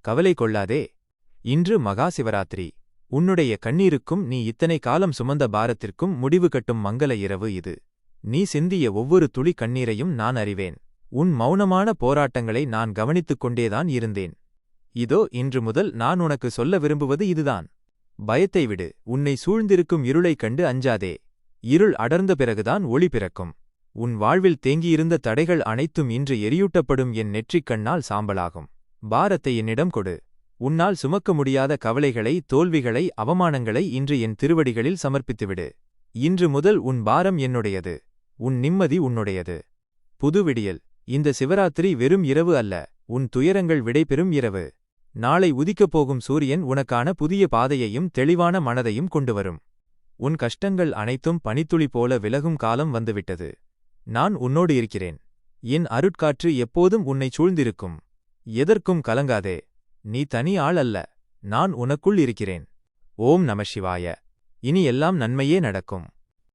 கவலை கொள்ளாதே. இன்று மகா சிவராத்திரி. உன்னுடைய கண்ணீருக்கும் நீ இத்தனை காலம் சுமந்த பாரத்திற்கும் முடிவு கட்டும் மங்கள இரவு இது. நீ சிந்திய ஒவ்வொரு துளி கண்ணீரையும் நான் அறிவேன். உன் மௌனமான போராட்டங்களை நான் கவனித்துக் கொண்டேதான் இருந்தேன். இதோ இன்று முதல் நான் உனக்கு சொல்ல விரும்புவது இதுதான். பயத்தை விடு. உன்னை சூழ்ந்திருக்கும் இருளைக் கண்டு அஞ்சாதே. இருள் அடர்ந்த பிறகுதான் ஒளி பிறக்கும். உன் வாழ்வில் தேங்கியிருந்த தடைகள் அனைத்தும் இன்று எரியூட்டப்படும். என் நெற்றிக் கண்ணால் சாம்பலாகும். பாரத்தை என்னிடம் கொடு. உன்னால் சுமக்க முடியாத கவலைகளை, தோல்விகளை, அவமானங்களை இன்று என் திருவடிகளில் சமர்ப்பித்துவிடு. இன்று முதல் உன் பாரம் என்னுடையது. உன் நிம்மதி உன்னுடையது. புது விடியல். இந்த சிவராத்திரி வெறும் இரவு அல்ல, உன் துயரங்கள் விடைபெறும் இரவு. நாளை உதிக்கப் போகும் சூரியன் உனக்கான புதிய பாதையையும் தெளிவான மனதையும் கொண்டுவரும். உன் கஷ்டங்கள் அனைத்தும் பனித்துளி போல விலகும் காலம் வந்துவிட்டது. நான் உன்னோடு இருக்கிறேன். என் அருட்காற்று எப்போதும் உன்னைச் சூழ்ந்திருக்கும். எதற்கும் கலங்காதே. நீ தனி ஆள் அல்ல. நான் உனக்குள் இருக்கிறேன். ஓம் நம சிவாய. இனி எல்லாம் நன்மையே நடக்கும்.